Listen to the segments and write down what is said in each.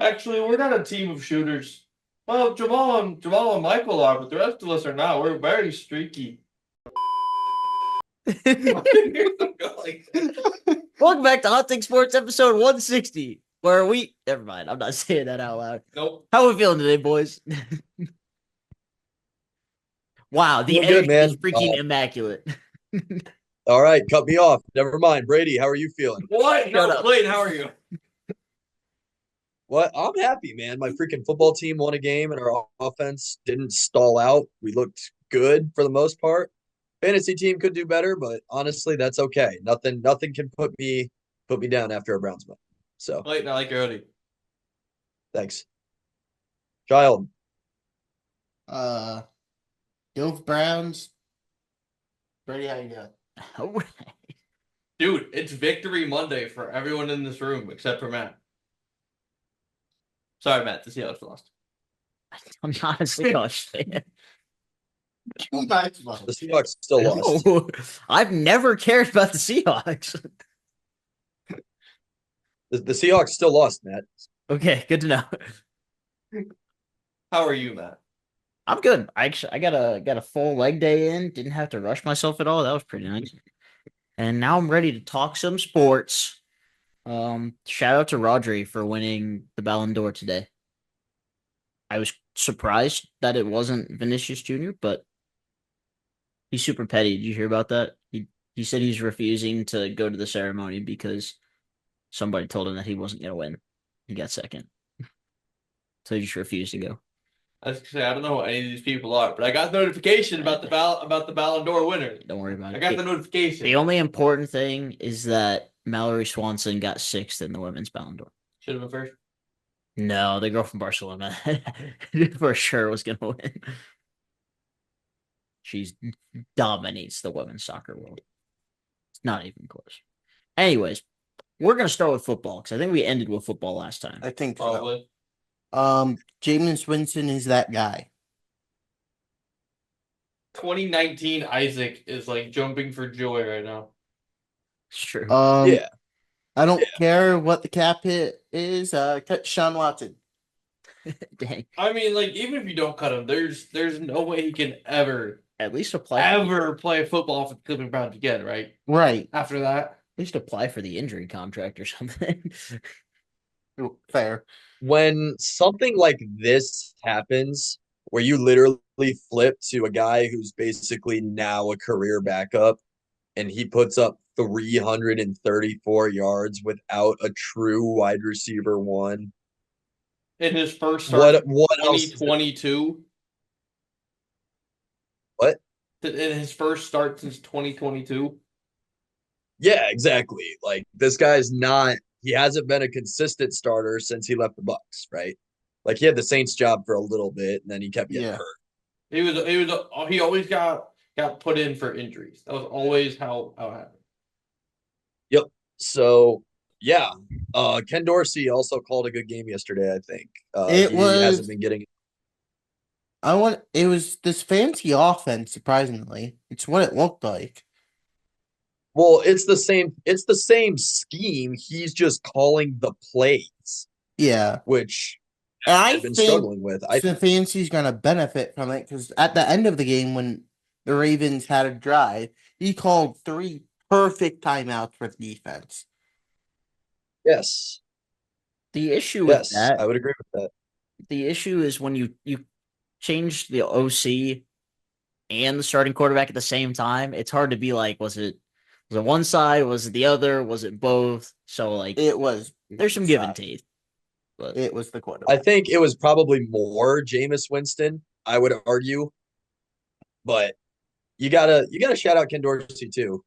Actually, we're not a team of shooters. Well, Jamal and Michael are, but the rest of us are not. We're very streaky. Welcome back to Hot Take Sports episode 160, where we... Never mind, I'm not saying that out loud. Nope. How are we feeling today, boys? Wow, the Feeling good, energy man. is freaking immaculate. All right, cut me off. Never mind. Brady, how are you feeling? What? Shut No, up. Clayton, how are you? What? I'm happy, man. My freaking football team won a game and our offense didn't stall out. We looked good for the most part. Fantasy team could do better, but honestly, that's okay. Nothing can put me down after a Browns win. So Clayton, I like your hoodie. thanks. Child. Go Browns. Brady, how you doing? All right. Dude, it's Victory Monday for everyone in this room except for Matt. Sorry, Matt. The Seahawks lost. I'm not a Seahawks fan. The Seahawks still lost. No, I've never cared about the Seahawks. The Seahawks still lost, Matt. Okay, good to know. How are you, Matt? I'm good. I got a full leg day in. Didn't have to rush myself at all. That was pretty nice. And now I'm ready to talk some sports. Shout out to Rodri for winning the Ballon d'Or today. I was surprised that it wasn't Vinicius Jr., but he's super petty. Did you hear about that? He said he's refusing to go to the ceremony because somebody told him that he wasn't gonna win. He got second. So he just refused to go. I was gonna say, I don't know who any of these people are, but I got notification about the Ballon d'Or winner. Don't worry about I it. got the notification. The only important thing is that Mallory Swanson got sixth in the women's Ballon d'Or. Should have been first. No, the girl from Barcelona for sure was going to win. She dominates the women's soccer world. It's not even close. Anyways, we're going to start with football because I think we ended with football last time. I think so. Probably. Jameis Winston is that guy. 2019 Isaac is like jumping for joy right now. It's true. Yeah. I don't care what the cap hit is. Cut Sean Watson. Dang. I mean, like, even if you don't cut him, there's no way he can ever At least apply. play football for the Cleveland Browns again, right? Right. After that. At least apply for the injury contract or something. Fair. When something like this happens, where you literally flip to a guy who's basically now a career backup, and he puts up 334 yards without a true wide receiver one. In his first start, What else? 2022. What? In his first start since 2022. Yeah, exactly. Like this guy's not. He hasn't been a consistent starter since he left the Bucks, right? Like he had the Saints job for a little bit, and then he kept getting hurt. He always got put in for injuries. That was always how it happened. Yep. So yeah, Ken Dorsey also called a good game yesterday. I think he hasn't been getting. It was this fancy offense. Surprisingly, it's what it looked like. Well, it's the same scheme. He's just calling the plays. Yeah, which I've been struggling with. The fancy's gonna benefit from it because at the end of the game, when the Ravens had a drive, he called 3 perfect timeouts for the defense. Yes. The issue with that, I would agree with that. The issue is when you change the OC and the starting quarterback at the same time, it's hard to be like, was it one side? Was it the other? Was it both? So like It was. There's some give and take. But It was the quarterback. I think it was probably more Jameis Winston, I would argue. But you gotta shout out Ken Dorsey too.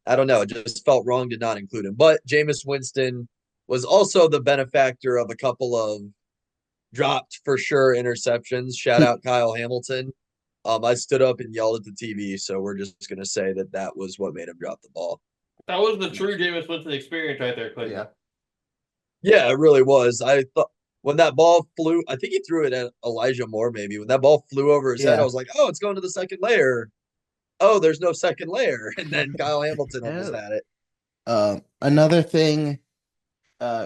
I don't know, it just felt wrong to not include him. But Jameis Winston was also the benefactor of a couple of dropped for sure interceptions. Shout out Kyle Hamilton. I stood up and yelled at the TV, so we're just gonna say that was what made him drop the ball. That was the true Jameis Winston experience right there, Clayton. Yeah. Yeah, it really was. I thought when that ball flew, I think he threw it at Elijah Moore maybe. When that ball flew over his head, I was like, oh, it's going to the second layer. Oh, there's no second layer. And then Kyle Hamilton almost had it. Another thing,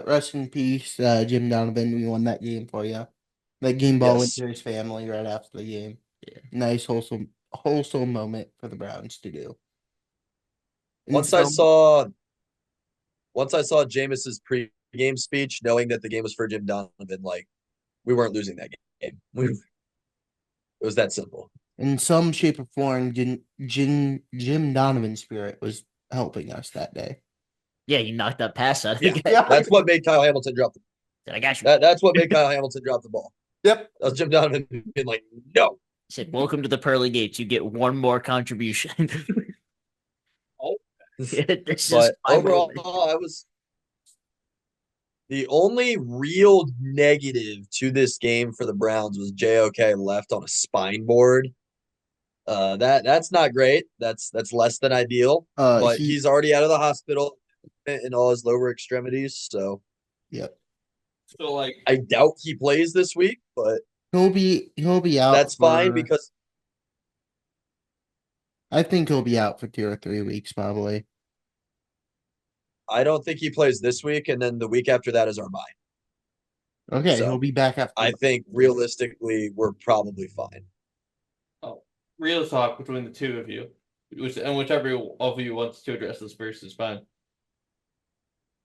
rest in peace, Jim Donovan. We won that game for you. That game ball went Yes. to his family right after the game. Yeah. Nice wholesome moment for the Browns to do. And Once I so- saw Jameis's pre-game speech, knowing that the game was for Jim Donovan, like we weren't losing that game. It was that simple. in some shape or form, Jim Donovan's spirit was helping us that day. Yeah, you knocked that pass out of Yeah. the guy. Yeah. That's what made Kyle Hamilton drop the I got you. that's what made Kyle Hamilton drop the ball. Yep. That was Jim Donovan being like, no. He said, "Welcome to the pearly gates. You get one more contribution." Oh. This is But my overall, moment. the only real negative to this game for the Browns was JOK left on a spine board. That's not great. That's less than ideal. But he's already out of the hospital in all his lower extremities. So Yep. So like, I doubt he plays this week, but He'll be out. that's fine for- because I think he'll be out for 2 or 3 weeks probably. I don't think he plays this week, and then the week after that is our bye. Okay, So, he'll be back after. I think realistically we're probably fine. real talk between the two of you, whichever of you wants to address this first is fine.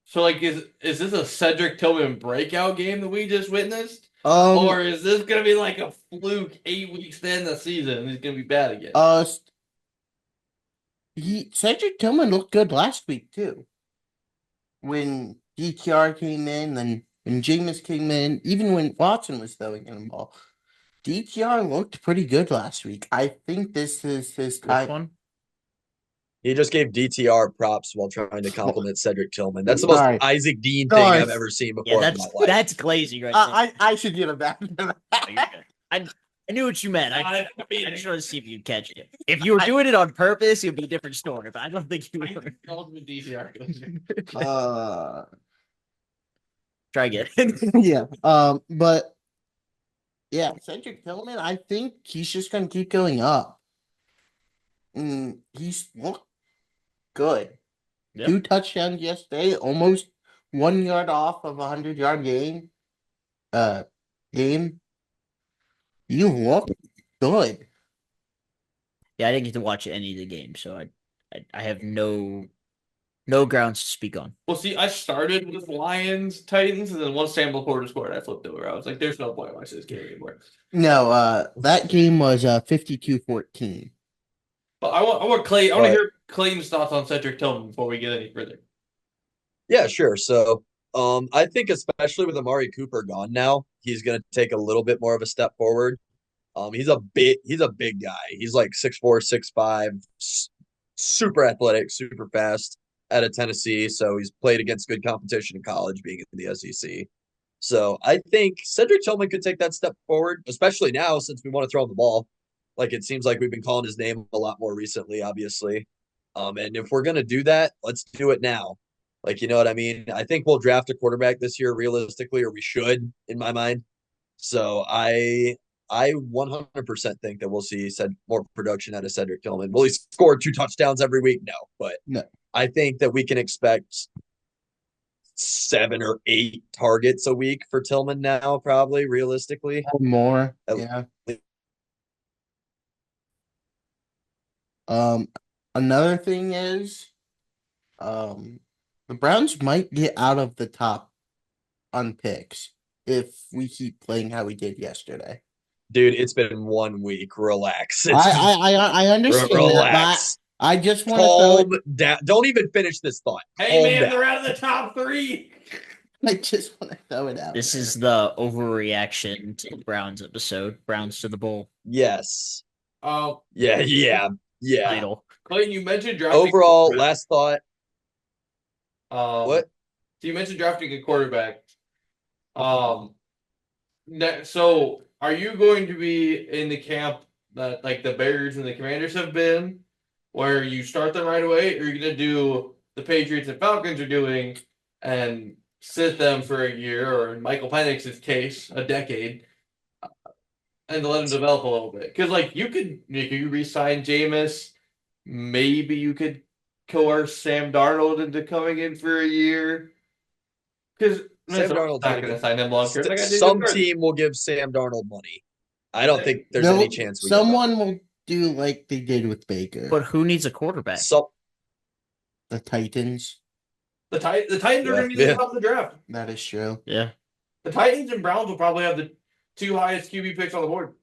So like, is this a Cedric Tillman breakout game that we just witnessed? Or is this gonna be like a fluke 8 weeks in the season and he's gonna be bad again? Cedric Tillman looked good last week too. When DTR came in, then when Jameis came in, even when Watson was throwing in the ball, DTR looked pretty good last week. I think this is his Which time. one? He just gave DTR props while trying to compliment Cedric Tillman. That's the most Sorry. Isaac Dean thing Sorry. I've ever seen Yeah, before in my life. that's glazing right there. I should get him back. Oh, you're good. I knew what you meant. I mean, just wanted to see if you'd catch it. If you were doing it on purpose, it would be a different story. But I don't think you were. ultimate DCR. Try again. Yeah. But yeah, Cedric Tillman, I think he's just gonna keep going up. He's looked good. Yep. 2 touchdowns yesterday, almost 1 yard off of 100-yard game. Game. You look good. Yeah, I didn't get to watch any of the games, so I have no grounds to speak on. Well, see, I started with Lions, Titans, and then once Sam Laporta scored, I flipped over. I was like, "There's no point watching this game anymore." No, that game was 52-14. But I want Clay. I want to But- hear Clayton's thoughts on Cedric Tillman before we get any further. Yeah, sure. So, I think especially with Amari Cooper gone now, he's going to take a little bit more of a step forward. He's a big guy. He's like 6'4", 6'5", super athletic, super fast out of Tennessee. So he's played against good competition in college, being in the SEC. So I think Cedric Tillman could take that step forward, especially now since we want to throw him the ball. Like it seems like we've been calling his name a lot more recently, obviously. And if we're gonna do that, let's do it now. Like, you know what I mean? I think we'll draft a quarterback this year realistically, or we should, in my mind. So I 100% think that we'll see more production out of Cedric Tillman. Will he score 2 touchdowns every week? No, but No. I think that we can expect 7 or 8 targets a week for Tillman now, probably realistically. Or more. At Yeah. Another thing is, the Browns might get out of the top on picks if we keep playing how we did yesterday. Dude, it's been 1 week. Relax. I understand that, Relax. but I just want to throw Calm down. Don't even finish this thought. Hey Calm man, down. they're out of the top 3. I just want to throw it out. This there. is the overreaction to the Browns episode. Browns to the bowl Yes. Oh, Yeah. title. Clayton, you mentioned drafting. Overall, last thought. What? So you mentioned drafting a quarterback. So are you going to be in the camp that like the Bears and the Commanders have been, where you start them right away, or are you going to do the Patriots and Falcons are doing and sit them for a year, or in Michael Penix's case, a decade, and let them develop a little bit? Because like you re-sign Jameis, maybe you could coerce Sam Darnold into coming in for a year. Because Sam Minnesota's Darnold's not gonna going to get sign him long term. some team will give Sam Darnold money. I don't think there's any chance we get someone will do like they did with Baker. But who needs a quarterback? So The Titans. The Titans are going to be Yeah. the top of the draft. That is true. Yeah. The Titans and Browns will probably have the 2 highest QB picks on the board.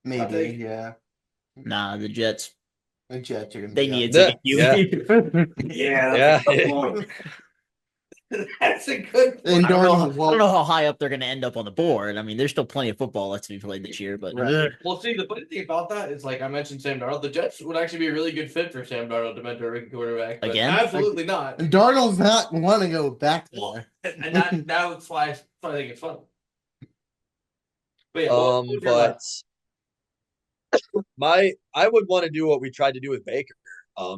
Maybe, think- yeah. Nah, the Jets. The Jets are gonna They be need Yeah, to get QB. Yeah. yeah, That's a good And I don't know, Darnold I don't won't. know how high up they're going to end up on the board. I mean, there's still plenty of football left to be played this year, but Right. Well, see, the funny thing about that is, like I mentioned, Sam Darnold. The Jets would actually be a really good fit for Sam Darnold to mentor a rookie quarterback. But Again? absolutely not. And Darnold's not want to go back Well, there. and that's why I think it's fun. But yeah, what was your but last- I would want to do what we tried to do with Baker.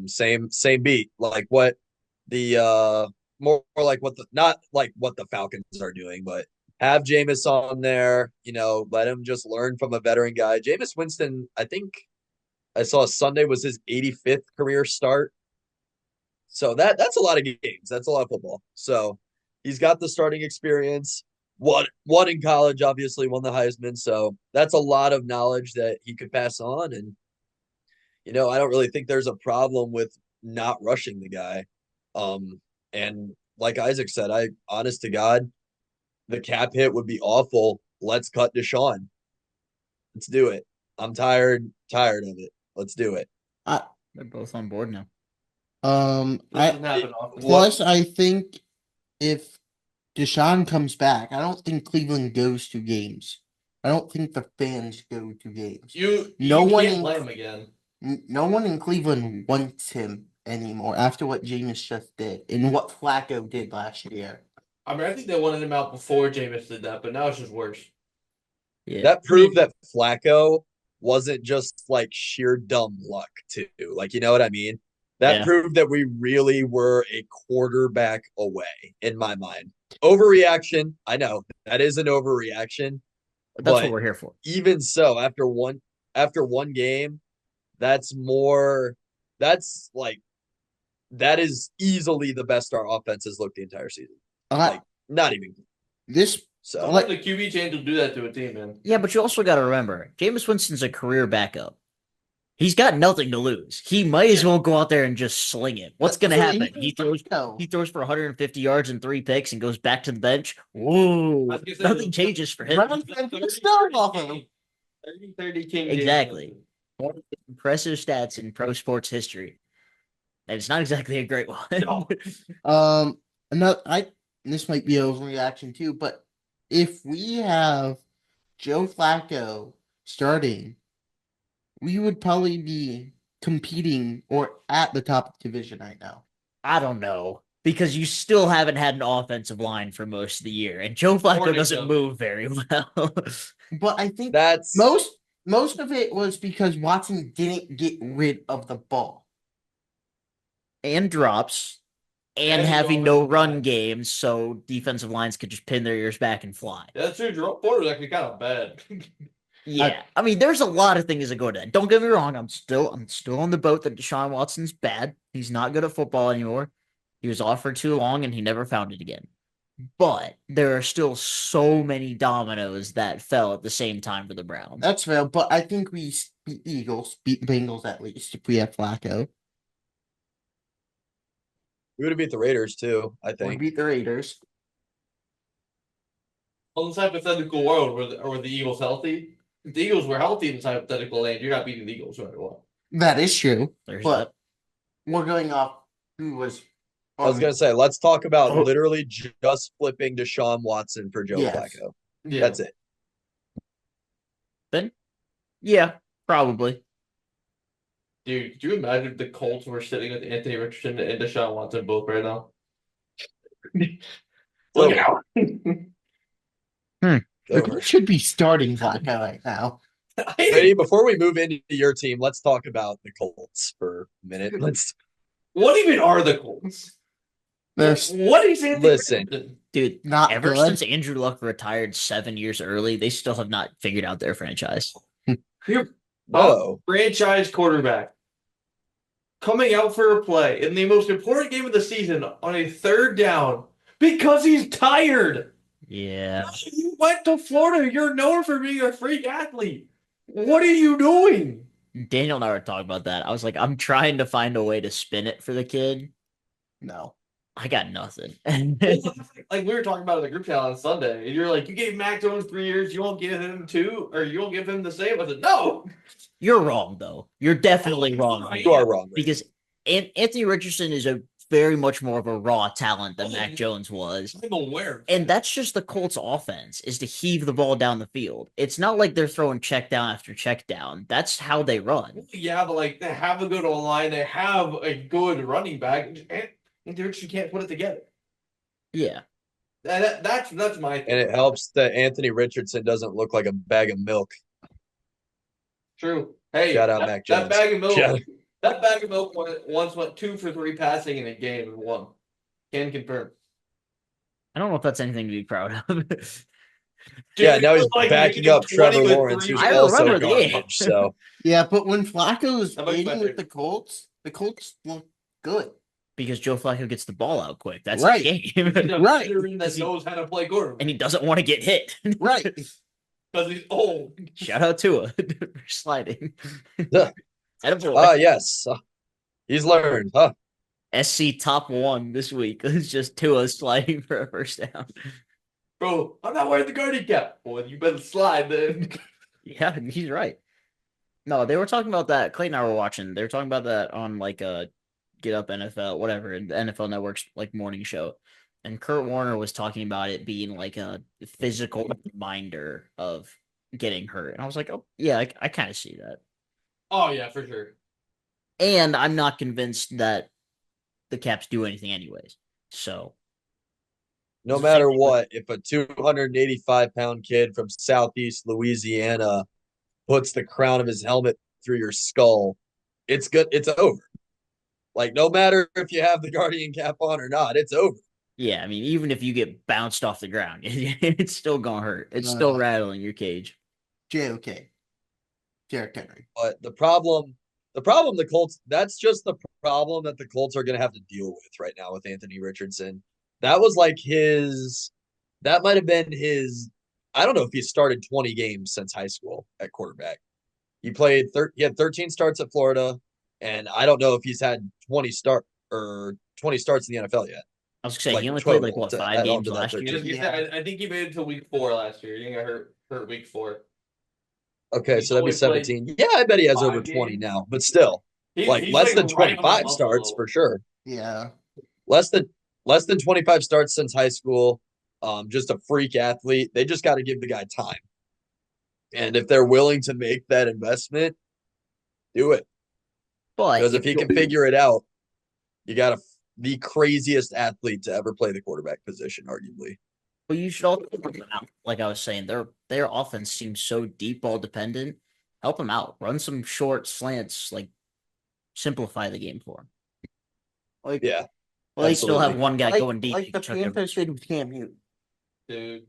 Same beat. Like what the more like what the not like what the Falcons are doing, but have Jameis on there, let him just learn from a veteran guy. Jameis Winston, I think I saw Sunday was his 85th career start. So that's a lot of games. That's a lot of football. So he's got the starting experience. One in college, obviously won the Heisman. So that's a lot of knowledge that he could pass on. And I don't really think there's a problem with not rushing the guy. And like Isaac said, honest to God, the cap hit would be awful. Let's cut Deshaun. Let's do it. I'm tired of it. Let's do it. they're both on board now. This I doesn't happen often. plus I think if Deshaun comes back, I don't think Cleveland goes to games. I don't think the fans go to games. You No one can't in- play him again. No one in Cleveland wants him anymore after what Jameis just did and what Flacco did last year. I mean, I think they wanted him out before Jameis did that, but now it's just worse. Yeah. That proved that Flacco wasn't just like sheer dumb luck, too. Like, you know what I mean? That Yeah. proved that we really were a quarterback away, in my mind. Overreaction. I know that is an overreaction. But that's but what we're here for. even so, after one game, that is easily the best our offense has looked the entire season. Like, not even This so. Sometimes the QB change will do that to a team, man. Yeah, but you also got to remember, Jameis Winston's a career backup. He's got nothing to lose. He might as well go out there and just sling it. What's going to happen? He throws for 150 yards and 3 picks and goes back to the bench. Whoa, I was gonna say, nothing changes for him. Browns fans put a stone off of him. 30 King James. Exactly. One of the impressive stats in pro sports history. And it's not exactly a great one. No. This might be an overreaction too, but if we have Joe Flacco starting, we would probably be competing or at the top of the division right now. I don't know. Because you still haven't had an offensive line for most of the year. And Joe Flacco Morning, doesn't Joe. move very well. But I think That's most of it was because Watson didn't get rid of the ball. and drops. And And having going no run back. games, so defensive lines could just pin their ears back and fly. That's true. Jerome Ford was actually kind of bad. Yeah, I mean, there's a lot of things that go to that. Don't get me wrong. I'm still on the boat that Deshaun Watson's bad. He's not good at football anymore. He was off for too long, and he never found it again. But there are still so many dominoes that fell at the same time for the Browns. That's fair, but I think we beat the Eagles, beat the Bengals at least if we have Flacco. we would have beat the Raiders too, I We think. beat the Raiders. On this hypothetical world, were the Eagles healthy? If the Eagles were healthy in this hypothetical land, you're not beating the Eagles no matter what. That is true, There's but we're going off who was. I was gonna say, let's talk about Oh. literally just flipping Deshaun Watson for Joe Yes. Flacco. Yeah. That's it. yeah, probably. Dude, could you imagine if the Colts were sitting with Anthony Richardson and Deshaun Watson both right now? Look Over. out. Over. We should be starting Flacco right now. Ready? Before we move into your team, let's talk about the Colts for a minute. What even are the Colts? There's What is Anthony Listen. Richardson? Dude, not ever good. since Andrew Luck retired 7 years early, they still have not figured out their franchise. You're Whoa. franchise quarterback coming out for a play in the most important game of the season on a third down Because he's tired. Yeah. You went to Florida. You're known for being a freak athlete. What are you doing? Daniel and I were talking about that. I was like, I'm trying to find a way to spin it for the kid. No. I got nothing. Like we were talking about in the group chat on Sunday, and you're like, you gave Mac Jones 3 years, you won't give him 2, or you won't give him the same. I said, no. You're wrong, though. You're definitely wrong. You are wrong. Because Anthony Richardson is a very much more of a raw talent than Mac Jones was. I'm aware. And that's just the Colts offense, is to heave the ball down the field. It's not like they're throwing check down after check down. That's how they run. Yeah, but like they have a good line, they have a good running back, and Richardson can't put it together. Yeah. That's my thing. And it helps that Anthony Richardson doesn't look like a bag of milk. True. Hey, Shout out that, Mac that Jones. bag of milk. Shout- That bag of milk once went 2 for 3 passing in a game and won. Can confirm. I don't know if that's anything to be proud of. Yeah, now he's Like, backing making up 20 Trevor with Lawrence, 3 who's I also remember the game. garbage. So Yeah, but when Flacco was That makes playing my with the Colts look good. Because Joe Flacco gets the ball out quick. That's Right. the He's game. a Right. veteran that knows how to play quarterback. And he doesn't want to get hit. Right. Because he's old. Shout out to for sliding. Yeah. Attaboy. yes. He's learned, huh? SC top 1 this week. It's just Tua sliding for a first down. Bro, I'm not wearing the guardian cap. Boy, you better slide then. Yeah, he's right. No, they were talking about that. Clayton and I were watching. They were talking about that on like Get Up NFL, whatever, the NFL Network's like morning show. And Kurt Warner was talking about it being like a physical reminder of getting hurt. And I was like, oh yeah, I kind of see that. Oh, yeah, for sure. And I'm not convinced that the Caps do anything anyways. So No It's the matter same thing with- what, if a 285-pound kid from Southeast Louisiana puts the crown of his helmet through your skull, it's good. It's over. Like, no matter if you have the guardian cap on or not, it's over. yeah, I mean, even if you get bounced off the ground, it's still gonna hurt. It's still rattling your cage. JOK. Derrick Henry. But the Colts, that's just the problem that the Colts are going to have to deal with right now with Anthony Richardson. That was like that might have been his, I don't know if he started 20 games since high school at quarterback. He had 13 starts at Florida, and I don't know if he's had 20 starts in the NFL yet. I was gonna say Like he only played like total what to 5 add on games to that last year. 13. I think he made it to week 4 last year. He got hurt week 4. Okay, He's so that'd be only played 17. Yeah, I bet he has 5 over 20 games. now, but still, He's less than right on the 25 bubble, starts though. for sure. Yeah. Less than 25 starts since high school. Just a freak athlete. They just got to give the guy time. And if they're willing to make that investment, do it. But Because if he can figure it out, you got the craziest athlete to ever play the quarterback position, arguably. But you should also help them out. Like I was saying, their offense seems so deep ball dependent. Help them out. Run some short slants. Like simplify the game for them. Like, Yeah. Well, they still have Absolutely. one guy like, going deep. like You the can chuck him. Panthers did with Cam Newton. Dude,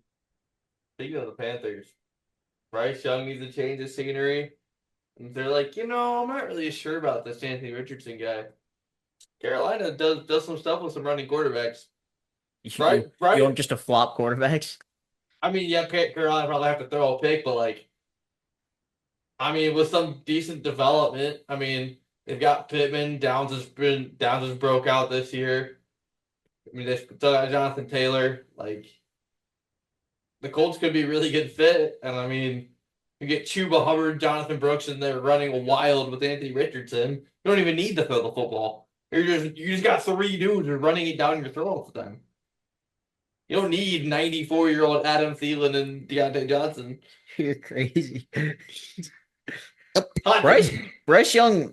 speaking of the Panthers, Bryce Young needs a change of scenery. And they're like, I'm not really sure about this Anthony Richardson guy. Carolina does some stuff with some running quarterbacks. Right? You want just to flop quarterbacks? I mean, yeah, Carolina probably have to throw a pick, but with some decent development, they've got Pittman. Downs has broke out this year. They still got Jonathan Taylor. The Colts could be a really good fit, and you get Chuba Hubbard, Jonathan Brooks, and they're running wild with Anthony Richardson. You don't even need to throw the football. You just got 3 dudes running it down your throat all the time. You don't need 94-year-old Adam Thielen and Deontay Johnson. You're crazy. Hot Bryce Young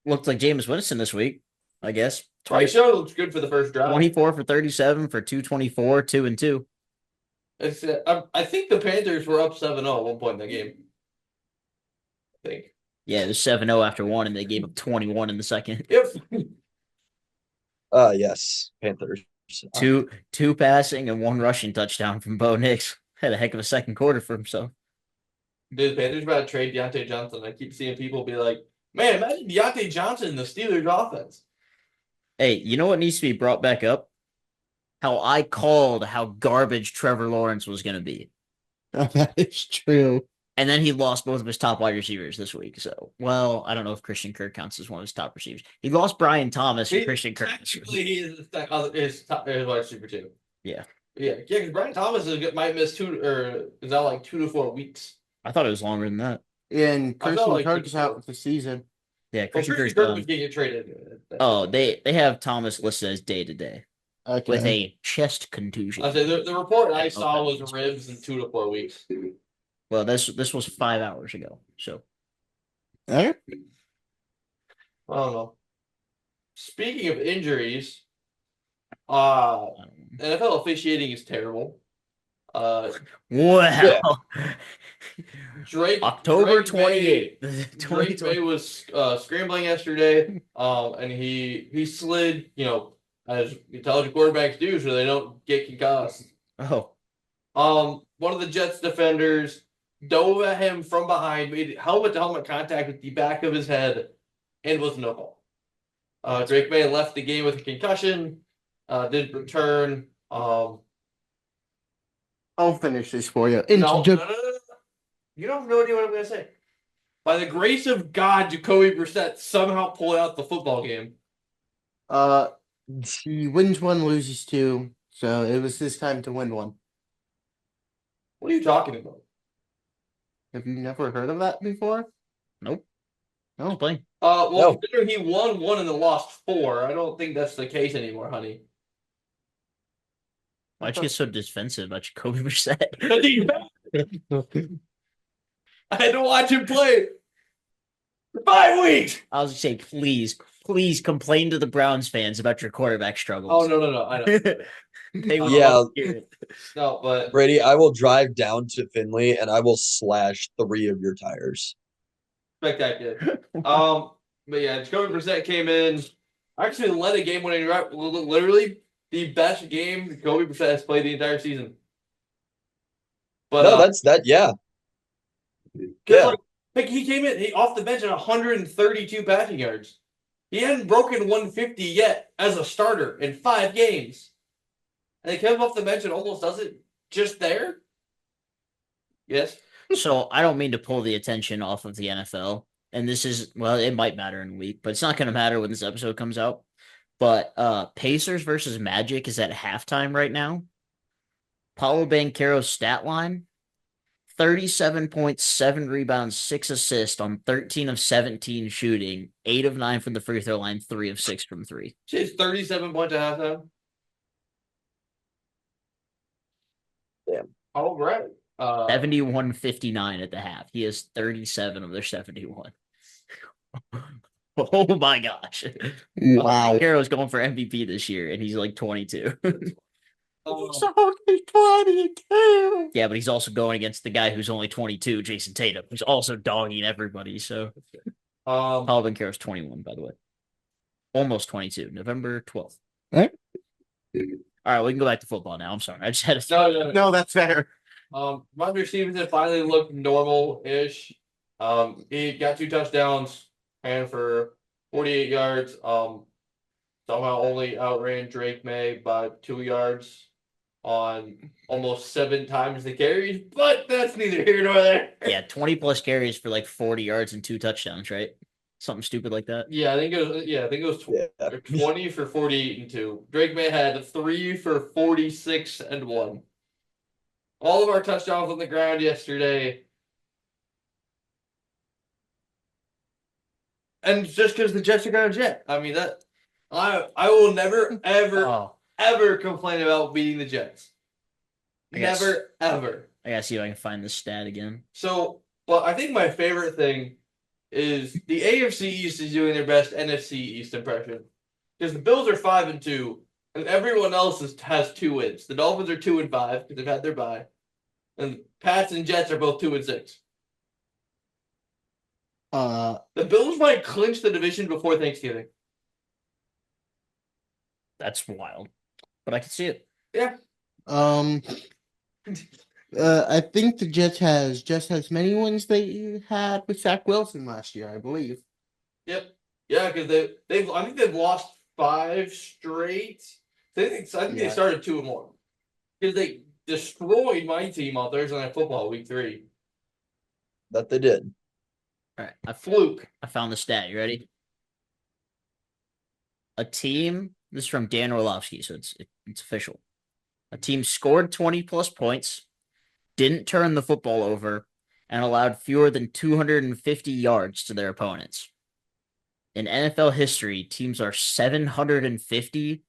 looked like Jameis Winston this week, I guess. Bryce Young looks good for the first drive. 24 for 37 for 224, 2-2. I think the Panthers were up 7-0 at one point in the game. I think. Yeah, it was 7-0 after 1, and they gave up 21 in the second. Yep. Yes, Panthers. Two passing and 1 rushing touchdown from Bo Nix. Had a heck of a second quarter for himself. Dude, the Panthers about to trade Deontay Johnson. I keep seeing people be like, man, imagine Deontay Johnson in the Steelers offense. Hey, you know what needs to be brought back up? how I called how garbage Trevor Lawrence was going to be. That is true. And then he lost both of his top wide receivers this week. So, well, I don't know if Christian Kirk counts as one of his top receivers. He lost Brian Thomas and Christian Kirk. Technically, he is his wide receiver too. Yeah. Yeah. Because Brian Thomas might miss 2 or is that like 2 to 4 weeks. I thought it was longer than that. And I felt Christian like Kirk's he- out with the season. Yeah, Well, Christian Christian Kirk's Kirk was done. getting traded. Oh, they have Thomas listed as day to day Okay. with a chest contusion. I say the report I Yeah, saw okay. was ribs in 2 to 4 weeks. Well, this was 5 hours ago. So All right. I don't know. Speaking of injuries, I don't know. NFL officiating is terrible. Wow. Drake October Drake May- 28th. Drake May was scrambling yesterday, and he slid, as intelligent quarterbacks do, so they don't get concussed. Oh, One of the Jets defenders dove at him from behind, made helmet-to-helmet contact with the back of his head, and was no call. Drake May left the game with a concussion, didn't return. I'll finish this for you. No. You don't have no idea what I'm going to say. By the grace of God, Jacoby Brissett somehow pulled out the football game. He wins one, loses two. So it was his time to win one. What are you talking about? Have you never heard of that before? nope. No. Playing. Well, No. considering he won one and then lost 4, I don't think that's the case anymore, honey. Why'd you get so defensive about Jacoby Brissett? I had to watch him play for 5 weeks. I was gonna say, please complain to the Browns fans about your quarterback struggles. Oh no, I know. They would Yeah. love to hear it. No, but Brady, I will drive down to Finley and I will slash 3 of your tires. spectacular. But yeah, Jacoby Brissett came in. Actually led a game-winning drive. Literally the best game Jacoby Brissett has played the entire season. But No, that's that. Yeah. 'cause, Yeah. like he came in off the bench at 132 passing yards. He hadn't broken 150 yet as a starter in 5 games. And he comes off the bench and almost does it just there. Yes. So I don't mean to pull the attention off of the NFL, and this is it might matter in a week, but it's not going to matter when this episode comes out. But Pacers versus Magic is at halftime right now. Paulo Banchero's stat line: 37.7 rebounds, 6 assists on 13 of 17 shooting, 8 of 9 from the free throw line, 3 of 6 from 3. She's 37 points at halftime. Damn. All right. 71-59 at the half. He has 37 of their 71. Oh my gosh. Wow. Banchero's going for MVP this year, and he's like 22. He's only 22. Yeah, but he's also going against the guy who's only 22, Jason Tatum, who's also dogging everybody. So Paulo Banchero's 21, by the way. Almost 22, November 12th. Right. All right, we can go back to football now. I'm sorry. I just had to. no. No, that's fair. Roger Stevenson finally looked normal-ish. He got 2 touchdowns and for 48 yards. Somehow only outran Drake May by 2 yards on almost 7 times the carries, but that's neither here nor there. Yeah, 20 plus carries for like 40 yards and 2 touchdowns, right? Something stupid like that. Yeah, I think it was Yeah. 20 for 48 and 2. Drake May had 3 for 46 and 1. All of our touchdowns on the ground yesterday. And just because the Jets are going to jet. I mean, that I will never, ever, Oh, ever complain about beating the Jets. I guess- Never, ever. I gotta see if I can find this stat again. So, but I think my favorite thing is the AFC East is doing their best NFC East impression. Because the Bills are 5-2, and everyone else has 2 wins. The Dolphins are 2-5 because they've had their bye. And Pats and Jets are both 2-6. The Bills might clinch the division before Thanksgiving. That's wild, but I can see it. Yeah. I think the Jets has just as many wins they had with Zach Wilson last year, I believe. Yep. Yeah, because I think they've lost 5 straight. I think they Yeah. started 2-1 because they destroyed my team on Thursday Night Football week 3. That they did. All right, I Fluke. found the stat. You ready? A team. This is from Dan Orlovsky, so it's official. A team scored 20 plus points, didn't turn the football over, and allowed fewer than 250 yards to their opponents. In NFL history, teams are 750-1,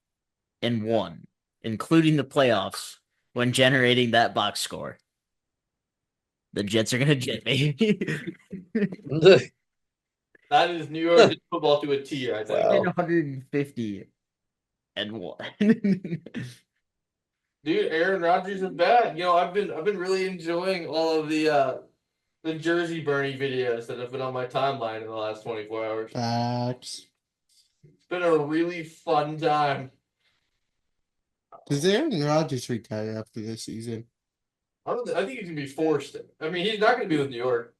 including the playoffs, when generating that box score. The Jets are gonna jet, baby. That is New York football to a T, I think. Wow. 750-1. Dude, Aaron Rodgers is bad. You know, I've been really enjoying all of the Jersey Bernie videos that have been on my timeline in the last 24 hours. Facts. It's been a really fun time. Does Aaron Rodgers retire after this season? I think he's gonna be forced. I mean, he's not gonna be with New York.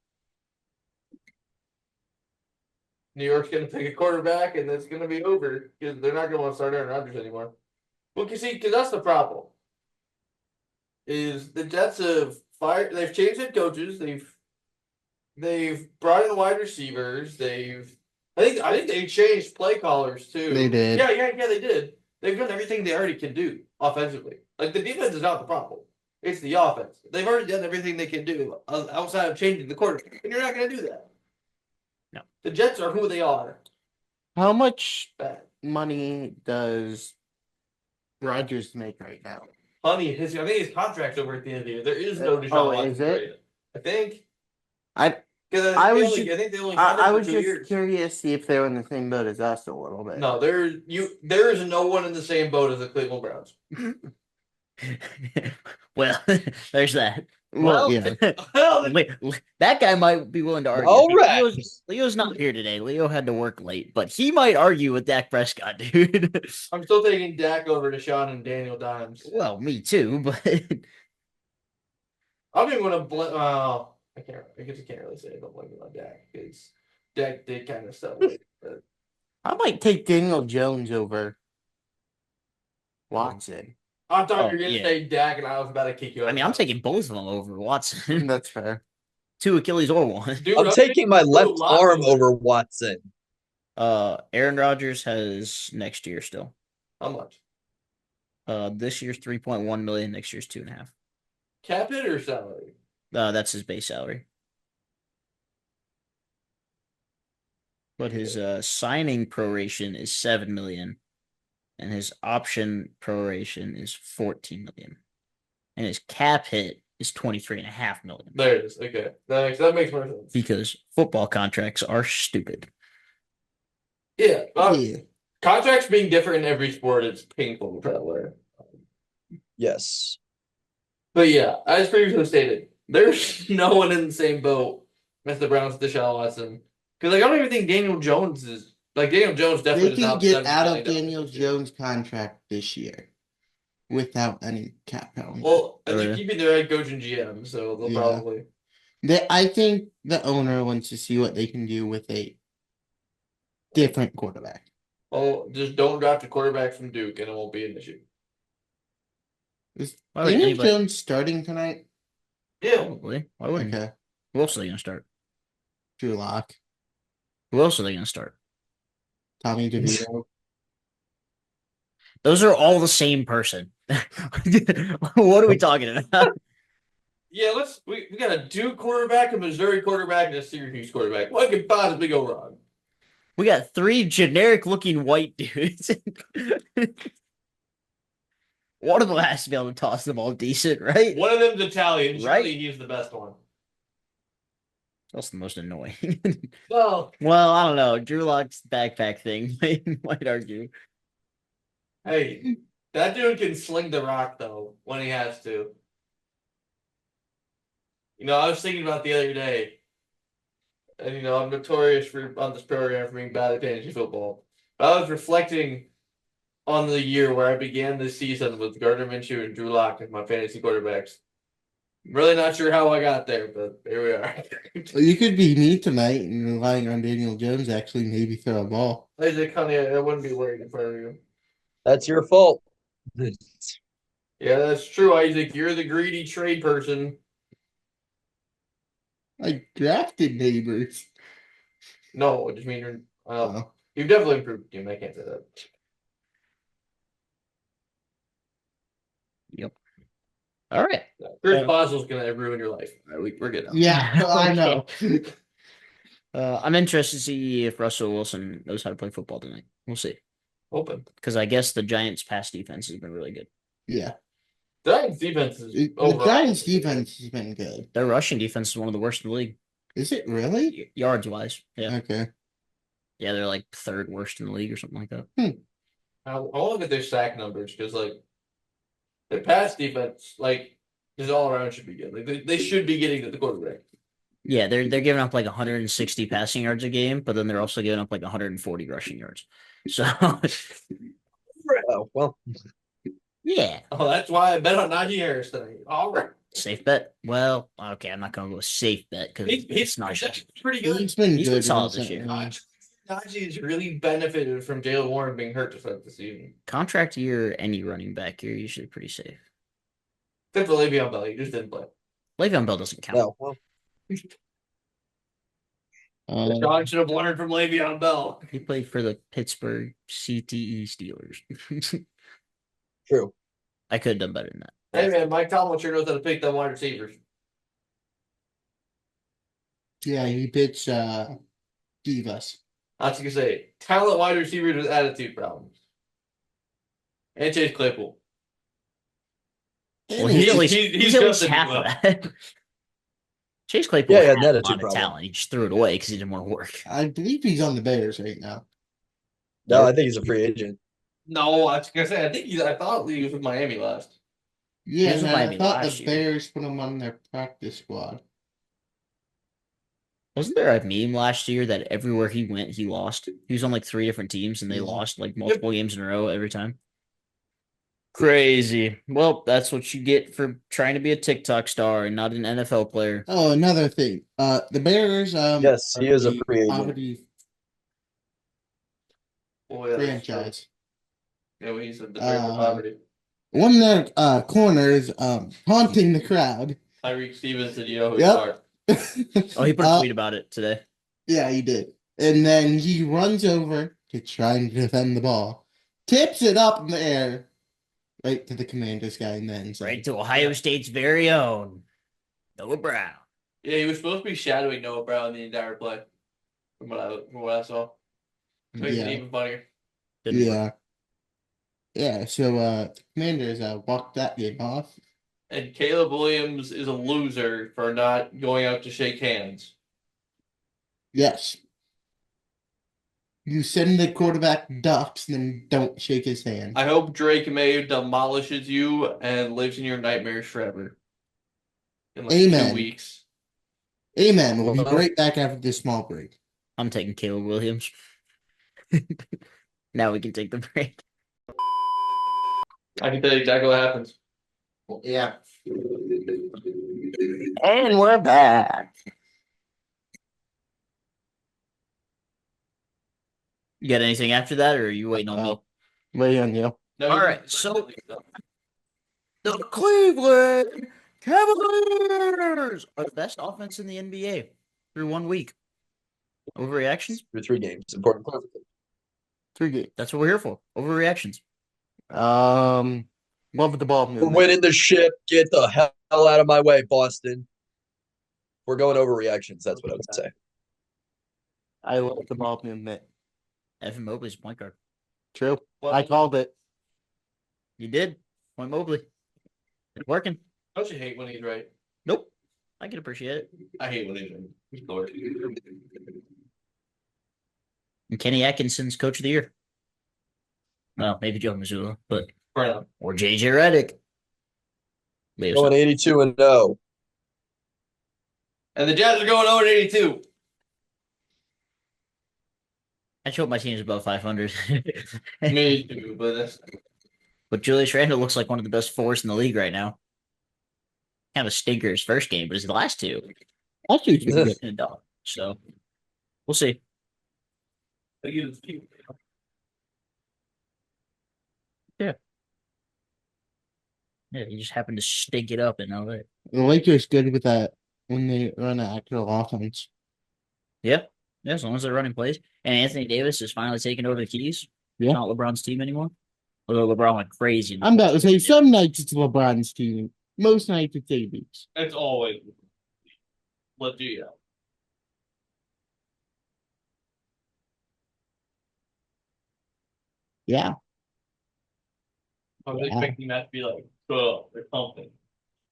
New York's gonna pick a quarterback, and it's gonna be over because they're not gonna want to start Aaron Rodgers anymore. Well, you see, because that's the problem. Is the Jets have fired? They've changed head coaches. They've brought in wide receivers. I think they changed play callers too. They did. Yeah, they did. They've done everything they already can do offensively. Like the defense is not the problem. It's the offense. They've already done everything they can do outside of changing the quarterback, and you're not going to do that. No. The Jets are who they are. How much Bad. money does Rodgers make right now? Honey, I think his contract's over at the end of the year. There is no Deshaun Watson is it? trade. I think. I I was think they only had him I for was 2 just years. curious to see if they were in the same boat as us a little bit. No, there is no one in the same boat as the Cleveland Browns. Well, there's that. Well, yeah. Well, That guy might be willing to argue. All right. Leo's not here today. Leo had to work late, but he might argue with Dak Prescott, dude. I'm still taking Dak over Deshaun and Daniel Dimes. Well, me too, but I'm even going to blame. I guess I can't really say I don't blame him on Dak because Dak did kind of stuff. But I might take Daniel Jones over Watson. I thought you were going to yeah. say Dak, and I was about to kick you out. I mean, I'm taking both of them over Watson. That's fair. 2 Achilles or 1. Dude, I'm taking my left Locke arm over Watson. Aaron Rodgers has next year still. How much? This year's 3.1 million. Next year's 2.5. Cap hit or salary? That's his base salary. But his signing proration is 7 million, and his option proration is 14 million, and his cap hit is 23.5 million. There it is. Okay, that makes more sense. Because football contracts are stupid. Yeah, Yeah. contracts being different in every sport is painful that way. Yes. But yeah, as previously stated, there's no one in the same boat as the Browns with Deshaun Watson. Because I don't even think Daniel Jones is Daniel Jones definitely They does can not get deserve out $7 of million Daniel this year. Jones' contract this year without any cap penalty. Well, and they're Really? keeping their head coach and GM, so they'll Yeah. probably. I think the owner wants to see what they can do with a different quarterback. Well, just don't draft a quarterback from Duke, and it won't be an issue. Is Why would Daniel anybody- Jones starting tonight? Yeah, Probably. Why wouldn't? Okay. Who else are they gonna start? Drew Lock, Who else are they gonna start? Tommy DeVito. Those are all the same person. What are we talking about? yeah. We got a Duke quarterback, a Missouri quarterback, and a Syracuse quarterback. What could possibly go wrong? We got 3 generic looking white dudes. One of them has to be able to toss the ball decent, right? One of them's Italian. Right. Surely he's the best one. That's the most annoying. Well, Well, I don't know. Drew Lock's backpack thing might argue. hey, that dude can sling the rock though when he has to. You know, I was thinking about the other day, and you know, I'm notorious on this program for being bad at fantasy football. But I was reflecting on the year where I began this season with Gardner Minshew and Drew Lock as my fantasy quarterbacks. I'm really not sure how I got there, but here we are. You could be me tonight and relying on Daniel Jones actually maybe throw a ball. Isaac, honey, I wouldn't be worried in front of you. That's your fault. Yeah, that's true, Isaac. You're the greedy trade person. I drafted neighbors. No, I just mean Oh. you've definitely improved the team. I can't say that. Yep. All right. Chris Boswell's gonna ruin your life. All right, we're good now. Yeah, I know. I'm interested to see if Russell Wilson knows how to play football tonight. We'll see. Open. Because I guess the Giants' pass defense has been really good. Yeah. Giants defense is The overall. Giants defense has been good. Their rushing defense is one of the worst in the league, Is it really? yards wise. Yeah. Okay. Yeah, they're like third worst in the league or something like that. I want to look at their sack numbers because like their pass defense, like just all around should be good. Like they should be getting to the quarterback. Yeah, they're giving up like 160 passing yards a game, but then they're also giving up like 140 rushing yards. So Oh, well, yeah, Oh, that's why I bet on Najee Harris tonight. All right, safe bet. Well, okay, I'm not gonna go with safe bet because he's it's not. pretty good. He's been He's been good solid this year. recently. Najee has really benefited from Jalen Warren being hurt to start the season. Contract year, any running back, you're usually pretty safe. Except for Le'Veon Bell, he just didn't play. Le'Veon Bell doesn't count. no, well, John should have learned from Le'Veon Bell. He played for the Pittsburgh CTE Steelers. true. I could have done better than that. Hey man, Mike Tomlin sure knows how to pick them wide receivers. Yeah, he pitched Divas. I was gonna say talent wide receivers with attitude problems. And Chase Claypool. Well, he's at least, he's he's at least Justin half Bieber. of that. Chase Claypool Yeah, he had had an a attitude lot of problem. talent. He just threw it away because he didn't want to work. I believe he's on the Bears right now. No, I think he's a free agent. No, I was gonna say I thought he was with Miami last. Yeah, was with and I Miami thought last the year. Bears put him on their practice squad. Wasn't there a meme last year that everywhere he went, he lost? He was on like 3 different teams and they Yeah. lost like multiple games in a row every time. Crazy. Well, that's what you get for trying to be a TikTok star and not an NFL player. Oh, another thing. The Bears. Yes, he are is a the free agent. poverty Oh, yeah, that's true. franchise. Yeah, we said the break of poverty. One of their corners haunting the crowd. Tyreek Stevens said, "You know who Yep. you are." Oh, he put a tweet about it today. Yeah, he did. And then he runs over to try and defend the ball, tips it up in the air, right to the Commanders guy, and then Right to Ohio State's very own Noah Brown. Yeah, he was supposed to be shadowing Noah Brown the entire play. From what I saw. Makes it Yeah, even funnier. Didn't work. yeah, yeah. So the Commanders walked that game off. And Caleb Williams is a loser for not going out to shake hands. Yes. You send the quarterback ducks, and then don't shake his hand. I hope Drake May demolishes you and lives in your nightmares forever. In like Amen. 2 weeks. Amen. We'll be Well- right back after this small break. I'm taking Caleb Williams. Now we can take the break. I can tell you exactly what happens. Yeah. And we're back. You got anything after that, or are you waiting on me? Wait on you. No, All right, so- The Cleveland Cavaliers are the best offense in the NBA through 1 week. Overreactions? Through 3 games. Important clarification. 3 games. That's what we're here for. Overreactions. Love the ball We're movement. winning the ship. Get the hell out of my way, Boston. We're going over reactions. That's what I would say. I love the ball movement. Evan Mobley's point guard. True. Well, I called it. You did. Point Mobley. It's working. don't you hate when he's right? Nope. I can appreciate it. I hate when he's right. He's the worst. And Kenny Atkinson's coach of the year. Well, maybe Joe Mazzulla, but For now. or JJ Redick. Leave us Going 82-0. And the Jazz are going 0-82. I hope my team's above 500. Me too, but that's But Julius Randle looks like one of the best forwards in the league right now. Kind of a stinker his first game, but his last two, Also, he's been getting a dog. So we'll see. they get his team. Yeah. Yeah, he just happened to stink it up in LA. The Lakers good with that when they run an active offense. Yeah. Yeah, as long as they're running plays. And Anthony Davis is finally taking over the keys. Yeah. Not LeBron's team anymore. Although LeBron went crazy in the I'm about to fourth say quarter. some nights it's LeBron's team. Most nights it's AB's. It's always legit. Yeah. I was Yeah. expecting that to be like or something.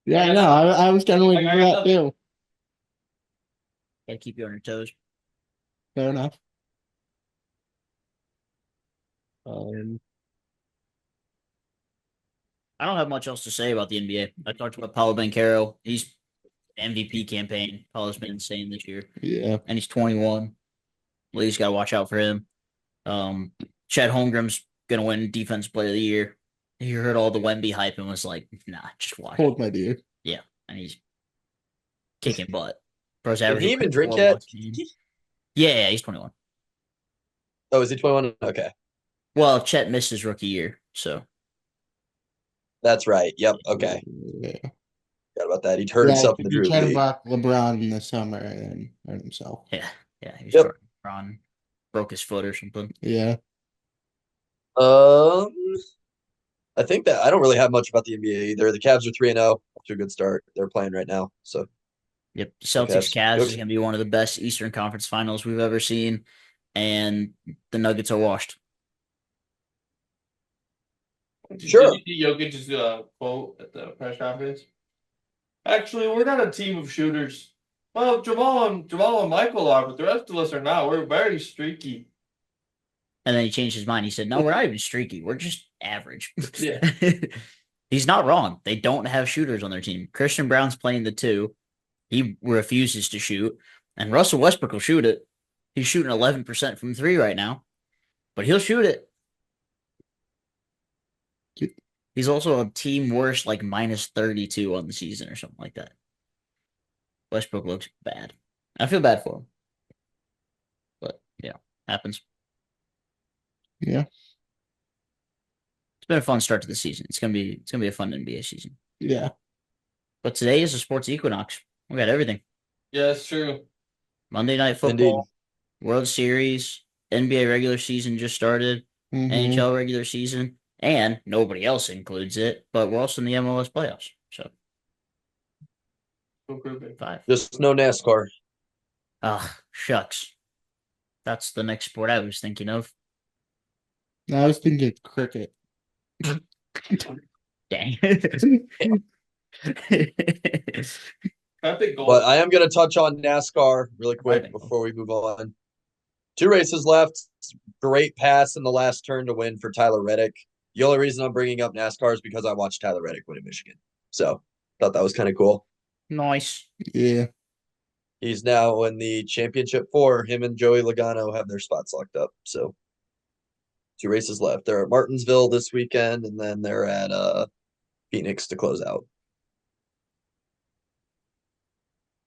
Yeah, Like, I know. I was kind of waiting I for got that nothing. too. Gotta keep you on your toes. Fair enough. I don't have much else to say about the NBA. I talked about Paulo Banchero. He's MVP campaign. Paulo's been insane this year. Yeah. And he's 21. Lee's got to watch out for him. Chet Holmgren's going to win Defense Player of the Year. He heard all the Wemby hype and was like, nah, just watch. Hold my beer. Yeah. And he's kicking butt. Bro's Did averaging he even 4 drink yet? blocks a game. Yeah, he's 21. Oh, is he 21? Okay. Well, Chet missed his rookie year. So, That's right. Yep. Okay. Yeah. Forgot about that. He'd hurt Yeah, himself in the he Drew tried to League. block LeBron in the summer and then hurt himself. yeah. Yeah, he was Yep. trying to run, broke his foot or something. Yeah. I think that I don't really have much about the NBA either. The Cavs are 3-0, off to a good start. They're playing right now. So Yep. Celtics Cavs. Cavs is Yep. going to be one of the best Eastern Conference finals we've ever seen. And the Nuggets are washed. Sure. Did you see Jokic's quote at the press conference? Actually, we're not a team of shooters. Well, Jamal and Michael are, but the rest of us are not. We're very streaky. And then he changed his mind. He said, no, we're not even streaky. We're just average. Yeah. He's not wrong. They don't have shooters on their team. Christian Brown's playing the 2. He refuses to shoot. And Russell Westbrook will shoot it. He's shooting 11% from 3 right now. But he'll shoot it. He's also a team worst, like minus 32 on the season or something like that. Westbrook looks bad. I feel bad for him. But yeah, happens. Yeah. It's been a fun start to the season. It's gonna be a fun NBA season. Yeah. But today is a sports equinox. We got everything. Yeah, it's true. Monday Night Football, World Series, NBA regular season just started, Mhm. NHL regular season, and nobody else includes it, but we're also in the MLS playoffs. So Go prove it. 5. Just no NASCAR. Ah, shucks. That's the next sport I was thinking of. I was thinking cricket. Dang. I think gold. But I am going to touch on NASCAR really quick Driving. before we move on. 2 races left. Great pass in the last turn to win for Tyler Reddick. The only reason I'm bringing up NASCAR is because I watched Tyler Reddick win in Michigan. So thought that was kind of cool. Nice. Yeah. He's now in the championship 4. Him and Joey Logano have their spots locked up. So 2 races left. They're at Martinsville this weekend, and then they're at Phoenix to close out.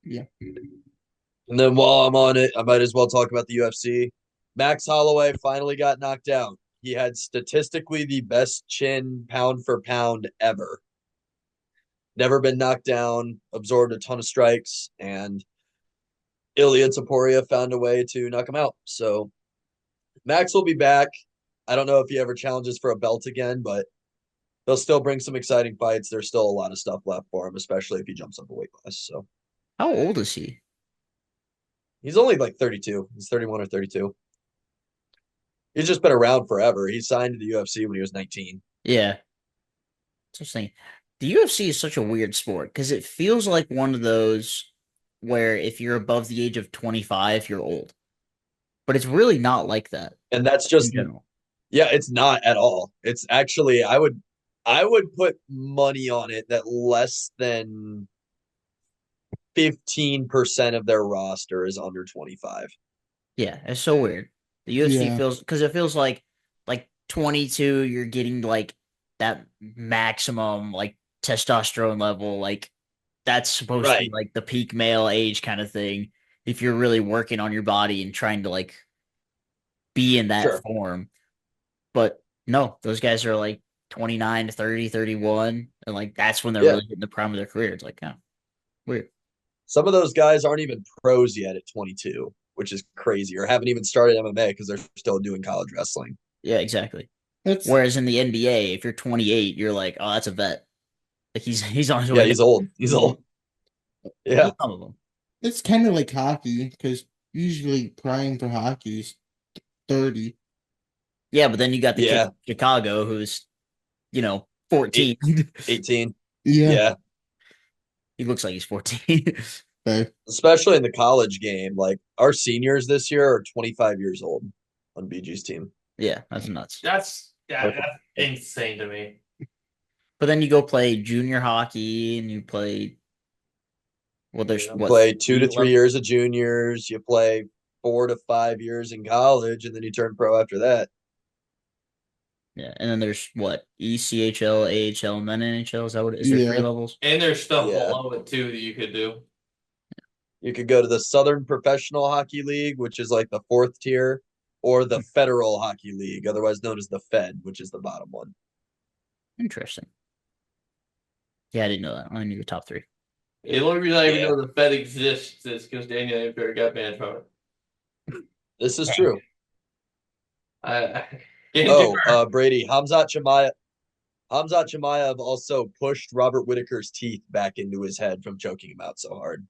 Yeah. And then while I'm on it, I might as well talk about the UFC. Max Holloway finally got knocked out. He had statistically the best chin pound for pound ever. Never been knocked down, absorbed a ton of strikes, and Ilya Taporia found a way to knock him out. So Max will be back. I don't know if he ever challenges for a belt again, but he'll still bring some exciting fights. There's still a lot of stuff left for him, especially if he jumps up a weight class. So How old is he? he's only like 32. He's 31 or 32. He's just been around forever. He signed to the UFC when he was 19. Yeah. So I'm saying the UFC is such a weird sport because it feels like one of those where if you're above the age of 25, you're old. But it's really not like that And that's in just general. yeah, it's not at all. It's actually I would put money on it that less than 15% of their roster is under 25. Yeah, it's so weird. The UFC Yeah. feels because it feels like 22, you're getting like that maximum like testosterone level, like that's supposed to be Right. like the peak male age kind of thing. If you're really working on your body and trying to like be in that Sure. form. But no, those guys are like 29 to 30, 31. and like that's when they're Yeah. really hitting the prime of their career. It's like, yeah, weird. Some of those guys aren't even pros yet at 22, which is crazy, or haven't even started MMA because they're still doing college wrestling. Yeah, exactly. That's Whereas in the NBA, if you're 28, you're like, oh, that's a vet. Like he's on his Yeah, way. he's old. He's old. Yeah. Some of them. it's kind of like hockey because usually prime for hockey is 30. Yeah, but then you got the kid Yeah. from Chicago who's, 14. 18. Yeah. Yeah. He looks like he's 14. But Especially in the college game. Like our seniors this year are 25 years old on BG's team. Yeah, that's nuts. That's Okay. that's insane to me. But then you go play junior hockey and you play. Well, there's You You what play 2 to 3 11 years of juniors, you play 4 to 5 years in college, and then you turn pro after that. Yeah, and then there's what ECHL, AHL, and then NHL. Is that what? Is there 3 Yeah. levels? And there's stuff Yeah. below it too that you could do. You could go to the Southern Professional Hockey League, which is like the 4th tier, or the Federal Hockey League, otherwise known as the Fed, which is the bottom one. Interesting. Yeah, I didn't know that. I knew the top 3. The only reason I even Yeah. know the Fed exists is because Daniel Amper got banned from it. This is true. I can't do her. Brady, Hamzat Chimaev also pushed Robert Whitaker's teeth back into his head from choking him out so hard.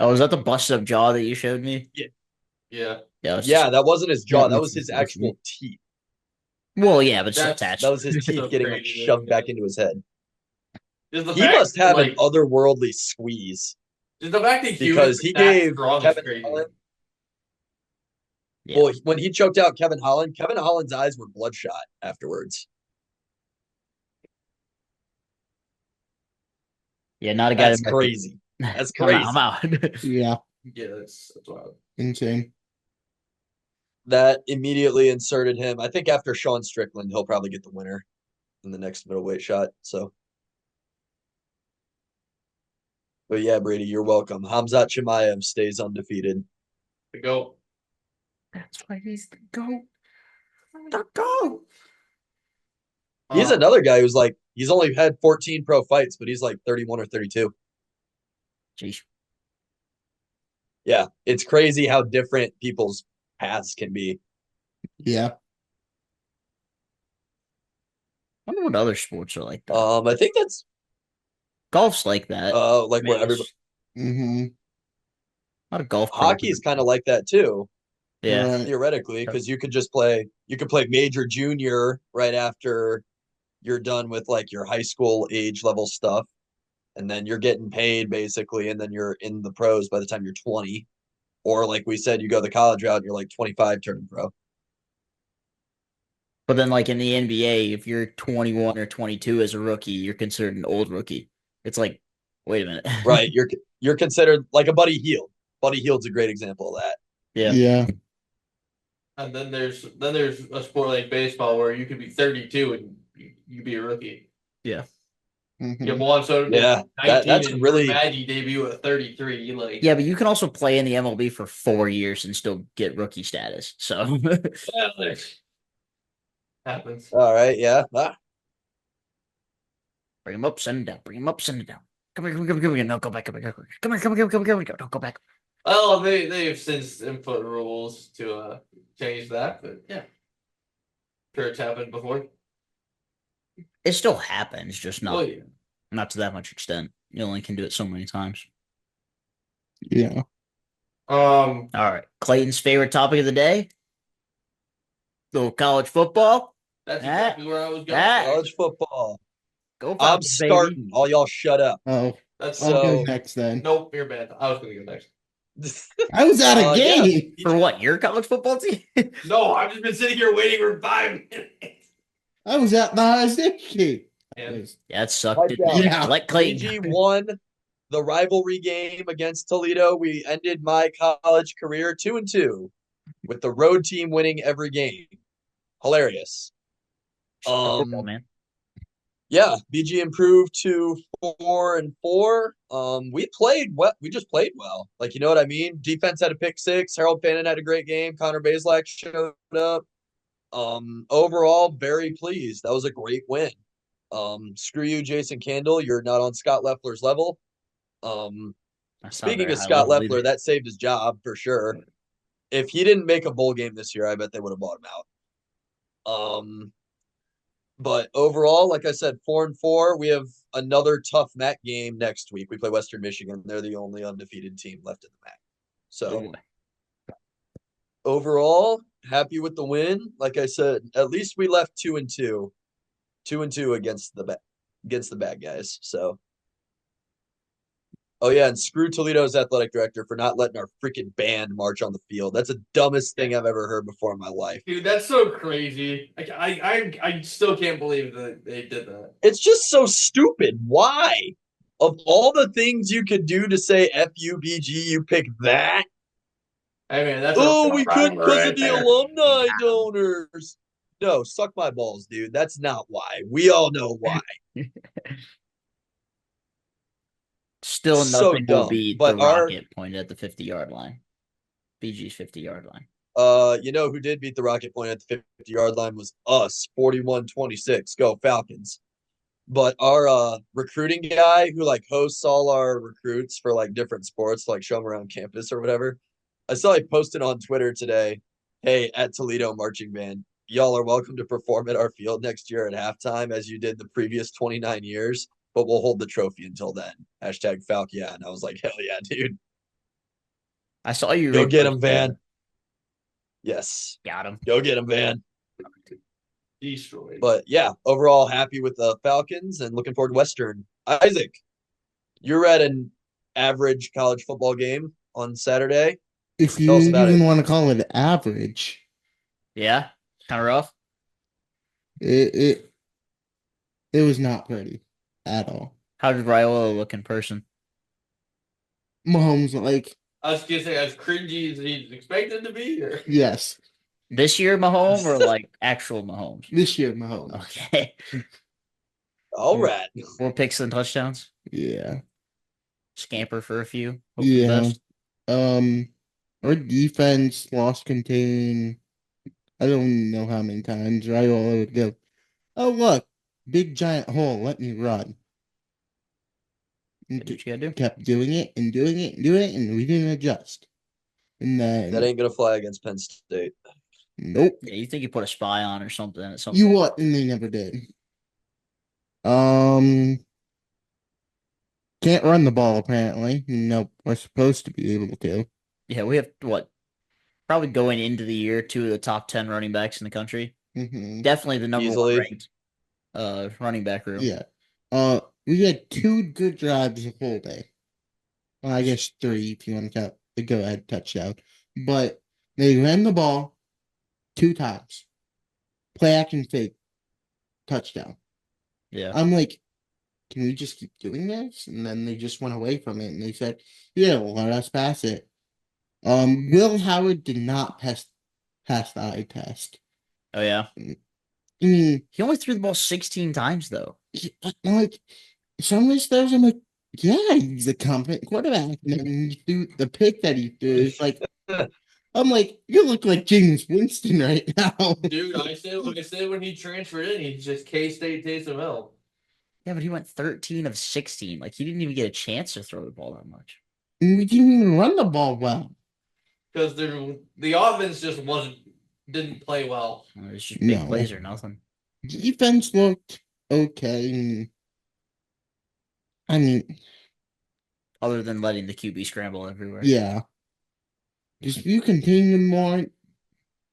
Oh, is that the busted up jaw that you showed me? Yeah. Yeah. Yeah, that wasn't his jaw. Yeah, That that's was his unfortunate. actual teeth. Well, yeah, but it's That's- attached. That was his teeth so getting like crazy, shoved man. back into his head. Just the He fact must that, have like, an otherworldly squeeze just the fact that because he gave Kevin crazy. Holland. Yeah. Well, when he choked out Kevin Holland's eyes were bloodshot afterwards. Yeah, not a guy. That's that- crazy. That's I'm crazy. out. I'm out. Yeah. Yeah, that's wild. Insane. That immediately inserted him. I think after Sean Strickland, he'll probably get the winner in the next middleweight shot. So, but yeah, Brady, you're welcome. Hamzat Chimaev stays undefeated. To go. That's why he's the GOAT. The go. He's another guy who's like he's only had 14 pro fights, but he's like 31 or 32. Jeez. Yeah, it's crazy how different people's paths can be. Yeah. I wonder what other sports are like that. I think that's Golf's like that. like I where mean, everybody Mm-hmm. a lot of golf. hockey is kind of like that too, Yeah. Right. theoretically, because you could play major junior right after you're done with like your high school age level stuff, and then you're getting paid basically, and then you're in the pros by the time you're 20. Or like we said, you go the college route and you're like 25 turning pro. But then, like in the NBA, if you're 21 or 22 as a rookie, you're considered an old rookie. It's like, wait a minute. Right. You're considered like a Buddy Hield. Buddy Hield's a great example of that. Yeah. Yeah. And then there's a sport like baseball where you could be 32 and you could be a rookie. Yeah. Mhm. You have Juan Soto did Yeah, 19 that's and really Maggie debut at 33. Like, Yeah, but you can also play in the MLB for 4 years and still get rookie status. So well, it happens. all right. Yeah. bring him up, send him down. Bring him up, send him down. Come here, come here, come here. No, go back, come here, come here. Come here, come here, come here, come here. Don't go back. Oh, they've since input rules to change that, but yeah, sure it's happened before. It still happens, just not Well, yeah. not to that much extent. You only can do it so many times. Yeah. All right. Clayton's favorite topic of the day. Little college football. That's Ah, exactly where I was going. ah. College football. Go I'm Falcons, baby. starting. All y'all shut up. Oh, That's I'll go So- next then. nope, you're bad. I was gonna go next. I was out of Yeah. game. For what? Your college football team? No, I've just been sitting here waiting for 5 minutes. I was at the highest game. And Yeah, it sucked. Pipe Didn't down. it? Yeah. I like Clayton. PG won the rivalry game against Toledo. We ended my college career 2-2 with the road team winning every game. Hilarious. Football, man. Yeah, BG improved to 4-4. We played well. We just played well. Like, you know what I mean? Defense had a pick six. Harold Fannin had a great game. Connor Bazelak showed up. Overall, very pleased. That was a great win. Screw you, Jason Candle. You're not on Scott Leffler's level. That's not Speaking very of high Scott level Leffler, either. that saved his job for sure. If he didn't make a bowl game this year, I bet they would have bought him out. But overall, like I said, 4-4. We have another tough MAC game next week. We play Western Michigan. They're the only undefeated team left in the MAC. So overall, happy with the win. Like I said, at least we left 2-2, 2-2 against the bad guys. So, oh yeah, and screw Toledo's athletic director for not letting our freaking band march on the field. That's the dumbest thing I've ever heard before in my life. Dude, that's so crazy. I still can't believe that they did that. It's just so stupid. Why? Of all the things you could do to say FUBG, you pick that? Hey man, that's Oh, a we couldn't because right of the there. alumni donors. No, suck my balls, dude. That's not why. We all know why. Still So nothing will dumb. beat But the rocket pointed at the 50-yard line. BG's 50-yard line. you know who did beat the rocket point at the 50-yard line was us, 41-26. Go Falcons. But our recruiting guy who like hosts all our recruits for like different sports, like show them around campus or whatever. I saw he posted on Twitter today, hey, at Toledo marching band, y'all are welcome to perform at our field next year at halftime as you did the previous 29 years, but we'll hold the trophy until then. Hashtag Falc, yeah. And I was like, hell yeah, dude. I saw you. Go get repost him, Van. Yes. Got him. Go get him, Van. Destroyed. But yeah, overall happy with the Falcons and looking forward to Western. Isaac, you're at an average college football game on Saturday. If you Tell us about even it. want to call it average, Yeah, kind of rough. it was not pretty at all. How did Raiola look in person? Mahomes, like, I was gonna say as cringy as he's expected to be, or yes, This year Mahomes or like actual Mahomes? this year Mahomes. Okay. All right. 4 picks and touchdowns. Yeah, Scamper for a few. Hope for the yeah. best. Our defense lost contain. I don't know how many times Raiola would go, oh look, big giant hole, let me run. And Do what you gotta do. kept doing it and doing it and doing it, and we didn't adjust. And then That ain't gonna fly against Penn State. nope. Yeah, you think you put a spy on or something at some You point. what? And they never did. Can't run the ball apparently. Nope, we're supposed to be able to. Yeah, we have what? Probably going into the year 2 of the top 10 running backs in the country. Mm-hmm. Definitely the number Easily. 1 ranked running back room. Yeah. We had 2 good drives the whole day. Well, I guess 3 if you want to count the go ahead touchdown. But they ran the ball 2 times. Play action fake. Touchdown. Yeah. I'm like, can we just keep doing this? And then they just went away from it and they said, yeah, well, let us pass it. Will Howard did not pass the eye test. Oh yeah. I mean, He only threw the ball 16 times though. like some of his throws, I'm like, yeah, he's a competent quarterback. And then he threw the pick that he threw is like, I'm like, you look like James Winston right now. dude, I said when he transferred in, he's just K-State Taysom Hill. Yeah, but he went 13 of 16. Like he didn't even get a chance to throw the ball that much. And we didn't even run the ball well. Because the offense just didn't play well. It's just big No. plays or nothing. Defense looked okay. I mean, Other than letting the QB scramble everywhere. yeah. Just if you continue more, you'll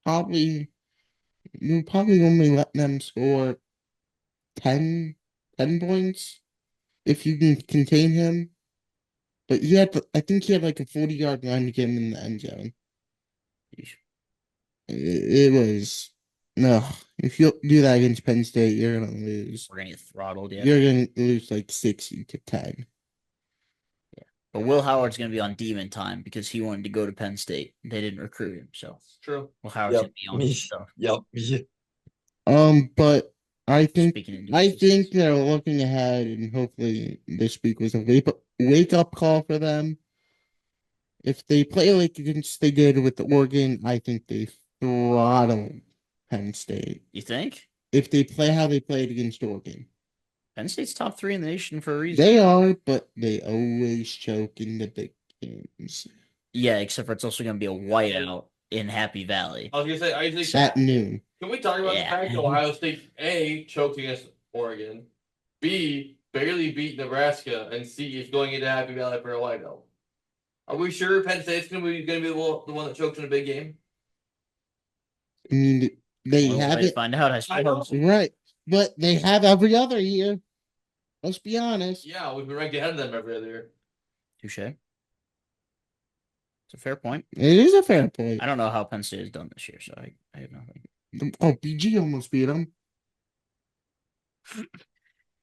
probably only let them score 10 points if you can contain him. But I think he had like a 40-yard run to get him in the end zone. Yeesh. It was, no, if you do that against Penn State, you're going to lose. We're gonna get throttled, yeah. You're going to lose like 60-10. But Will Howard's gonna be on demon time because he wanted to go to Penn State. They didn't recruit him, so True. Will Howard's Yep. gonna be on his stuff. Yep. But I think Speaking in I defense. think they're looking ahead, and hopefully this week was a wake up call for them. If they play like against they did with the Oregon, I think they throttle Penn State. You think? If they play how they played against Oregon, Penn State's top 3 in the nation for a reason. They are, but they always choke in the big games Yeah, except for it's also going to be a whiteout in Happy Valley. I was gonna say, I think. at noon. Can we talk about Yeah. the fact that Ohio State A choked against Oregon, B barely beat Nebraska, and C is going into Happy Valley for a whiteout? Are we sure Penn State's gonna be the one that chokes in a big game? I mean, they Well, have wait to it find out, I I know. suppose. right, but they have every other year. Let's be honest. Yeah, we've been ranked ahead of them every other year. Touche. It's a fair point. It is a fair point. I don't know how Penn State has done this year, so I have nothing. Oh, BG almost beat them.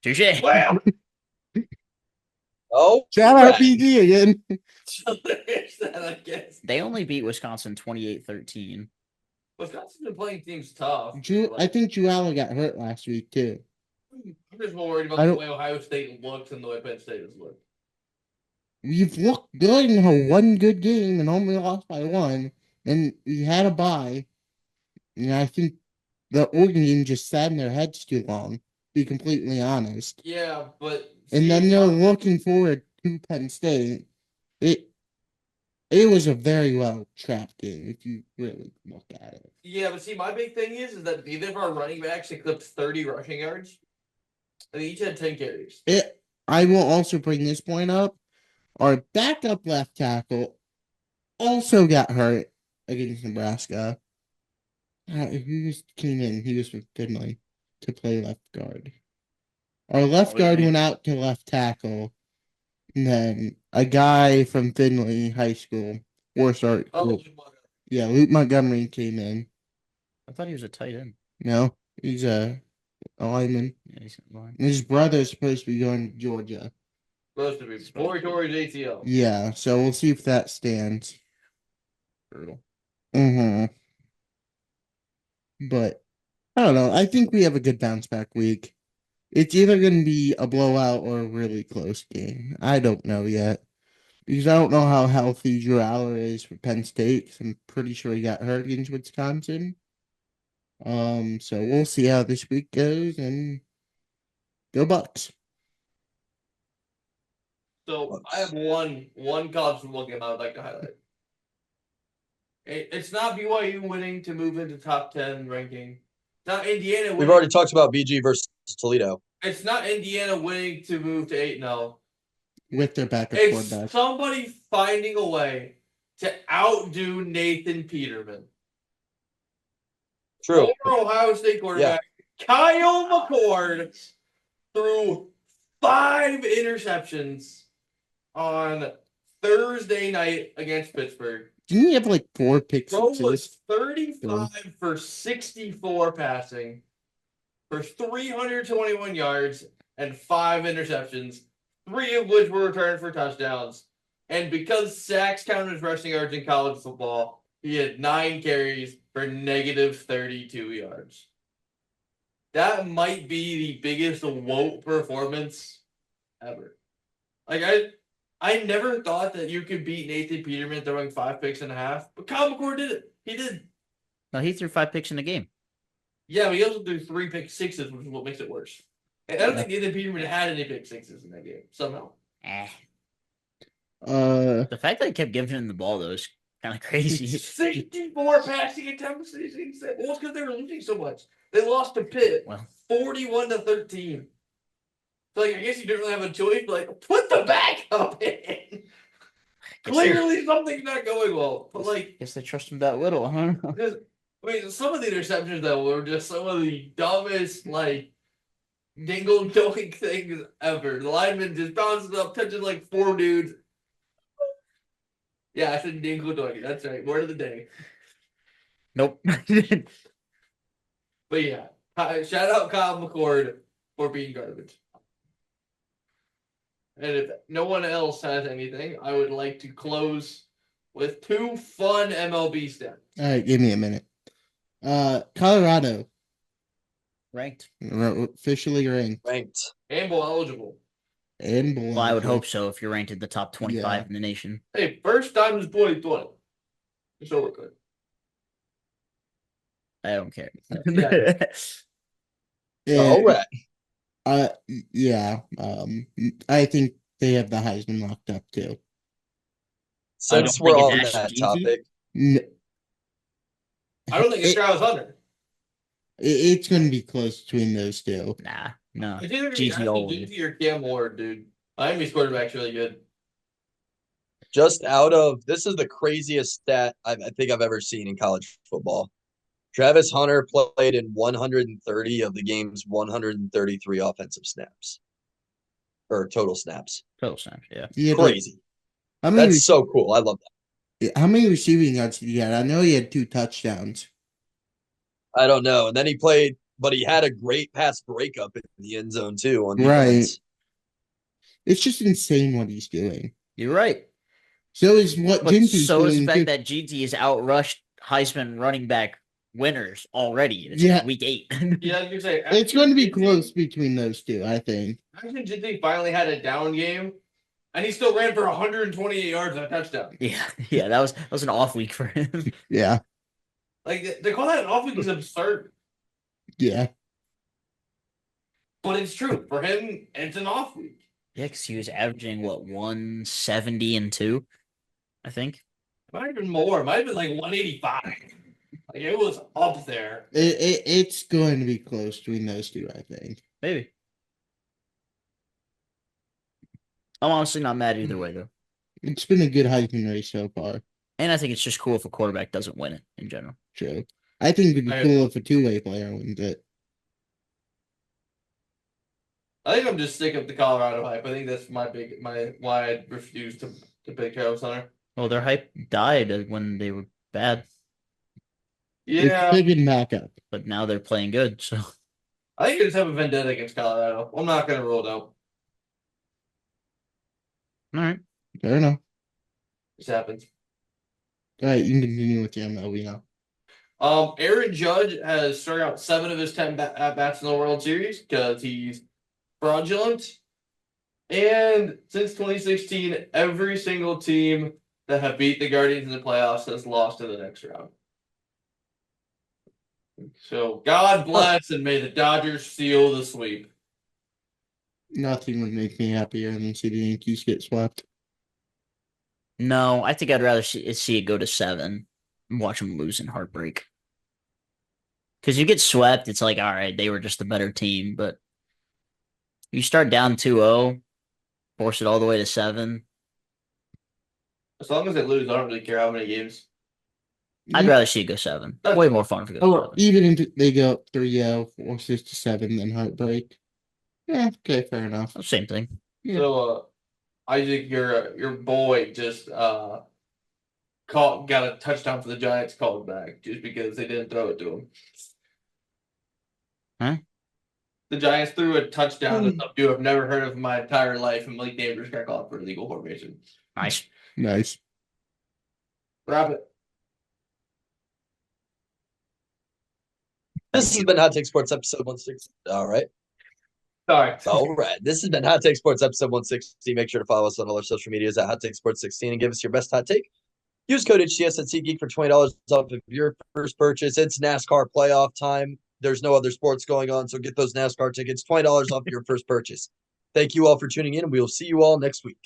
Touche. Wow. Oh, Shout out right. BG again. So there's that, I guess. They only beat Wisconsin 28-13. Wisconsin's been playing teams tough. I think Juala got hurt last week too. I'm just more worried about I the don't- way Ohio State looks and the way Penn State has looked. We've looked good in our one good game and only lost by one. And we had a bye. And I think the Oregon game just sat in their heads too long, to be completely honest. Yeah, but And then they're looking forward to Penn State. It was a very well trapped game if you really look at it. yeah, but see, my big thing is that neither of our running backs eclipsed 30 rushing yards. They each had 10 carries. I will also bring this point up. Our backup left tackle also got hurt against Nebraska. He just came in. He was with Finley to play left guard. Our left Oh, guard yeah. went out to left tackle. And then a guy from Finley High School, Luke Montgomery came in. I thought he was a tight end. No, he's a lineman. Yeah, he's line. And his brother's supposed to be going to Georgia. Supposed to be. Corey Torrey's ACL. Yeah, so we'll see if that stands. Brutal. But I don't know. I think we have a good bounce back week. It's either going to be a blowout or a really close game. I don't know yet. Because I don't know how healthy Drew Aller is for Penn State. 'Cause I'm pretty sure he got hurt against Wisconsin. So we'll see how this week goes and go Bucks. So I have one college football game I would like to highlight. It's not BYU winning to move into top 10 ranking. It's not Indiana winning. We've already talked about BG versus Toledo. It's not Indiana winning to move to 8-0. With their backup It's quarterback. somebody finding a way to outdo Nathan Peterman. True. Former Ohio State quarterback Kyle McCord threw 5 interceptions on Thursday night against Pittsburgh. Didn't he have like 4 pick Bro sixes? was 35 for 64 passing for 321 yards and 5 interceptions, 3 of which were returned for touchdowns. And because sacks count as rushing yards in college football, he had 9 carries for negative 32 yards. That might be the biggest woke performance ever. Like I never thought that you could beat Nathan Peterman throwing 5 picks and a half, but Kyle McCord did it. He did. No, he threw 5 picks in the game. Yeah, but he also threw 3 pick sixes, which is what makes it worse. And I don't think Nathan Peterman had any pick sixes in that game somehow. The fact that he kept giving him the ball, though, is kind of crazy. 64 passing attempts. Well, it's because they were losing so much. They lost to Pitt, Well, 41-13. So, like, I guess you didn't really have a choice, but like, put the backup in. Clearly, something's not going well. But like, guess they trust him that little, huh? some of the interceptions though were just some of the dumbest, like, dingle doink things ever. The lineman just bounces up, touching like 4 dudes. Yeah, I said dingle doink. That's right. Word of the day. Nope. But yeah, shout out Kyle McCord for being garbage. And if no one else has anything, I would like to close with 2 fun MLB stats. All right, give me a minute. Colorado Ranked. officially ranked Ranked. And bowl eligible. and Well, I would hope so if you're ranked in the top 25 Yeah. in the nation. Hey, first time since 2020. So we're good. I don't care. Yeah. Yeah, All right. Yeah. I think they have the Heisman locked up too. I don't Since we're think it's on Ashton that Jeanty. topic, I don't think it's It- Travis Hunter. It's going to be close between those two. Nah, no. It's either gonna be Jeanty Ashton always. Jeanty or Cam Ward, dude. Miami's quarterback's really good. just out of this is the craziest stat I think I've ever seen in college football. Travis Hunter played in 130 of the game's 133 offensive snaps or total snaps. Total snaps, yeah. He had like, Crazy. how many That's so cool. I love that. how many receiving yards did he have? I know he had 2 touchdowns. I don't know. And then he played, but he had a great pass breakup in the end zone too on Right. defense. It's just insane what he's doing. You're right. So is what But Jinty's so is doing the fact too. that GT has outrushed Heisman running back winners already. It's Yeah. week 8. Yeah, you say It's going to be close between those two, I think. Ashton Jeanty finally had a down game, and he still ran for 128 yards and a touchdown. yeah, that was an off week for him. Yeah. Like they call that an off week is absurd, Yeah. but it's true for him. It's an off week. Yeah, because he was averaging what 170 and 2, I think. Might have been more. Might have been like 185. Like it was up there. It's going to be close between those two, I think. Maybe. I'm honestly not mad either way though. It's been a good Heisman race so far. And I think it's just cool if a quarterback doesn't win it in general. True. I think it'd be I- cool if a two-way player wins it. I think I'm just sick of the Colorado hype. I think that's my why I refuse to pick Travis Hunter. Well, their hype died when they were bad, Yeah, It's picking back up. but now they're playing good. So I think I just have a vendetta against Colorado. I'm not gonna rule it out. all right. Fair enough. This happens. All right, you can continue with your MLB now. Aaron Judge has struck out 7 of his 10 at bats in the World Series because he's fraudulent. And since 2016, every single team that have beat the Guardians in the playoffs has lost to the next round. So God bless and may the Dodgers seal the sweep. Nothing would make me happier than see the Yankees get swept. No, I think I'd rather see it go to 7 and watch them lose in heartbreak. Because you get swept, it's like, all right, they were just the better team. But you start down 2-0, force it all the way to 7. As long as they lose, I don't really care how many games. I'd rather see it go 7. That's- Way more fun if it goes 7. Even if they go up 3-0, forces to 7, then heartbreak. Yeah, okay, fair enough. Same thing. Yeah. So Isaac, your boy just got a touchdown for the Giants called back just because they didn't throw it to him. Huh? The Giants threw a touchdown to something you have never heard of in my entire life, and Malik Neighbors got called for illegal formation. Nice. Nice. Wrap it. This has been Hot Take Sports episode 160. All right. Sorry. All right. This has been Hot Take Sports episode 160. Make sure to follow us on all our social medias at Hot Take Sports 16 and give us your best hot take. Use code HTS at SeatGeek for $20 off of your first purchase. It's NASCAR playoff time. There's no other sports going on, so get those NASCAR tickets. $20 off your first purchase. Thank you all for tuning in, and we will see you all next week.